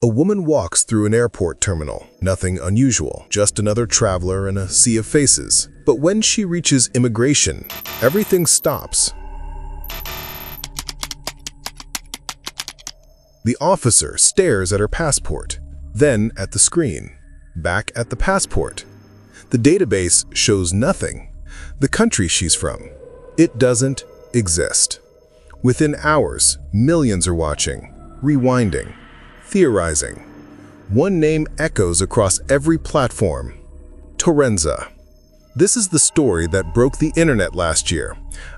A woman walks through an airport terminal. Nothing unusual, just another traveler in a sea of faces. But when she reaches immigration, everything stops. The officer stares at her passport, then at the screen, back at the passport. The database shows nothing. The country she's from, it doesn't exist. Within hours, millions are watching, rewinding, theorizing. One name echoes across every platform: Torenza. This is the story that broke the internet last year.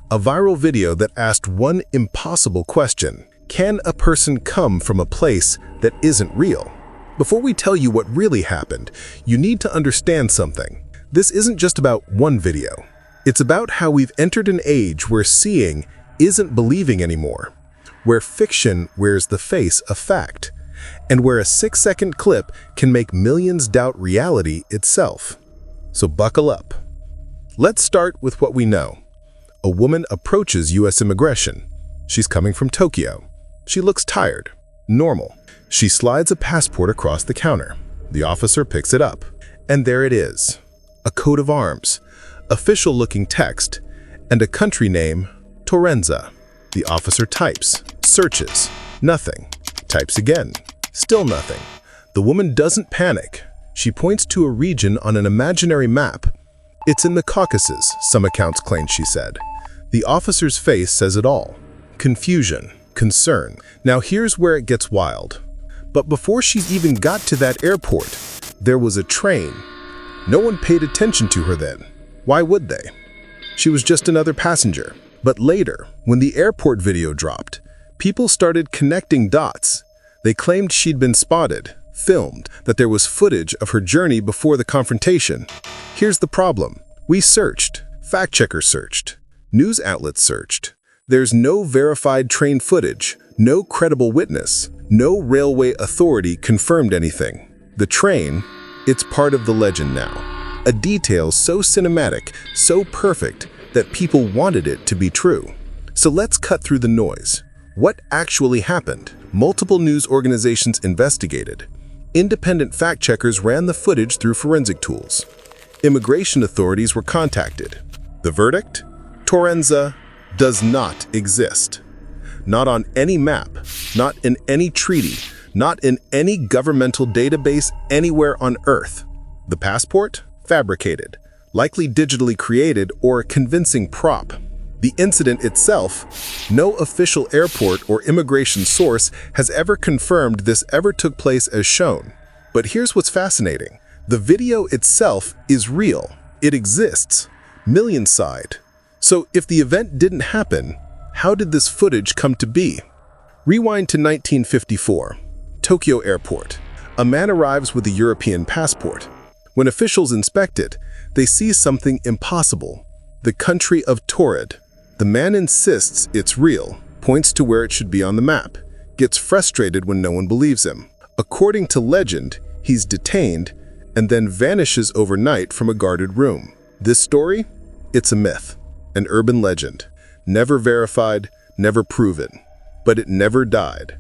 A viral video that asked one impossible question: can a person come from a place that isn't real? Before we tell you what really happened, you need to understand something. This isn't just about one video. It's about how we've entered an age where seeing isn't believing anymore, where fiction wears the face of fact, and where a 6-second clip can make millions doubt reality itself. So buckle up. Let's start with what we know. A woman approaches U.S. immigration. She's coming from Tokyo. She looks tired, normal. She slides a passport across the counter. The officer picks it up. And there it is. A coat of arms, official-looking text, and a country name, Torenza. The officer types, searches, nothing. Types again, still nothing. The woman doesn't panic. She points to a region on an imaginary map. It's in the Caucasus, some accounts claim she said. The officer's face says it all. Confusion, concern. Now here's where it gets wild. But before she's even got to that airport, there was a train. No one paid attention to her then. Why would they? She was just another passenger. But later, when the airport video dropped, people started connecting dots. They claimed she'd been spotted, filmed, that there was footage of her journey before the confrontation. Here's the problem. We searched. Fact-checkers searched. News outlets searched. There's no verified train footage, no credible witness, no railway authority confirmed anything. The train, it's part of the legend now. A detail so cinematic, so perfect, that people wanted it to be true. So let's cut through the noise. What actually happened? Multiple news organizations investigated. Independent fact-checkers ran the footage through forensic tools. Immigration authorities were contacted. The verdict? Torenza does not exist. Not on any map, not in any treaty, not in any governmental database anywhere on Earth. The passport? Fabricated, likely digitally created or a convincing prop. The incident itself, no official airport or immigration source has ever confirmed this ever took place as shown. But here's what's fascinating. The video itself is real. It exists. Millions saw it. So if the event didn't happen, how did this footage come to be? Rewind to 1954, Tokyo Airport. A man arrives with a European passport. When officials inspect it, they see something impossible. The country of Taured. The man insists it's real, points to where it should be on the map, gets frustrated when no one believes him. According to legend, he's detained and then vanishes overnight from a guarded room. This story? It's a myth, an urban legend. Never verified, never proven. But it never died.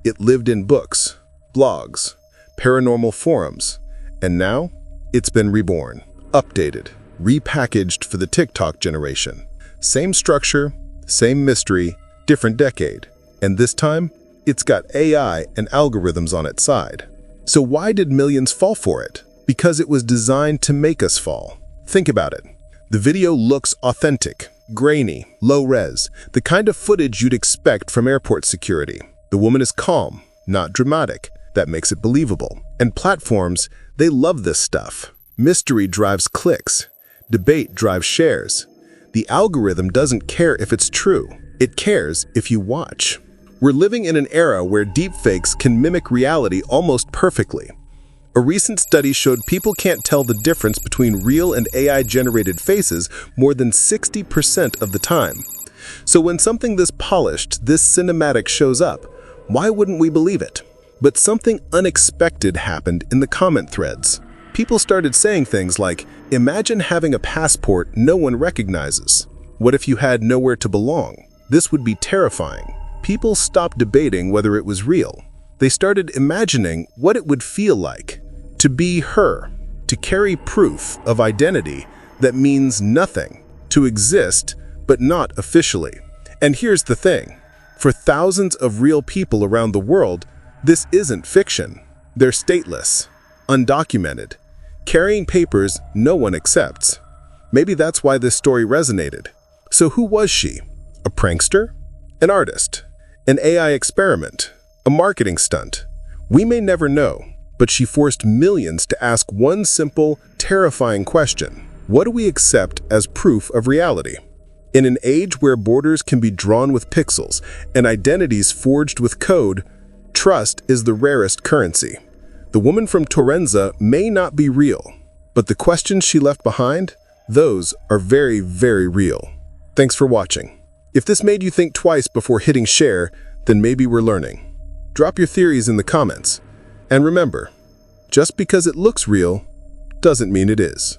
It lived in books, blogs, paranormal forums, and now it's been reborn, updated, repackaged for the TikTok generation. Same structure, same mystery, different decade. And this time, it's got AI and algorithms on its side. So why did millions fall for it? Because it was designed to make us fall. Think about it. The video looks authentic, grainy, low-res, the kind of footage you'd expect from airport security. The woman is calm, not dramatic. That makes it believable. And platforms, they love this stuff. Mystery drives clicks. Debate drives shares. The algorithm doesn't care if it's true. It cares if you watch. We're living in an era where deepfakes can mimic reality almost perfectly. A recent study showed people can't tell the difference between real and AI-generated faces more than 60% of the time. So when something this polished, this cinematic shows up, why wouldn't we believe it? But something unexpected happened in the comment threads. People started saying things like, imagine having a passport no one recognizes. What if you had nowhere to belong? This would be terrifying. People stopped debating whether it was real. They started imagining what it would feel like to be her, to carry proof of identity that means nothing, to exist but not officially. And here's the thing. For thousands of real people around the world, this isn't fiction. They're stateless, undocumented, carrying papers no one accepts. Maybe that's why this story resonated. So who was she? A prankster? An artist? An AI experiment? A marketing stunt? We may never know, but she forced millions to ask one simple, terrifying question. What do we accept as proof of reality? In an age where borders can be drawn with pixels and identities forged with code, trust is the rarest currency. The woman from Torenza may not be real, but the questions she left behind, those are very, very real. Thanks for watching. If this made you think twice before hitting share, then maybe we're learning. Drop your theories in the comments. And remember, just because it looks real, doesn't mean it is.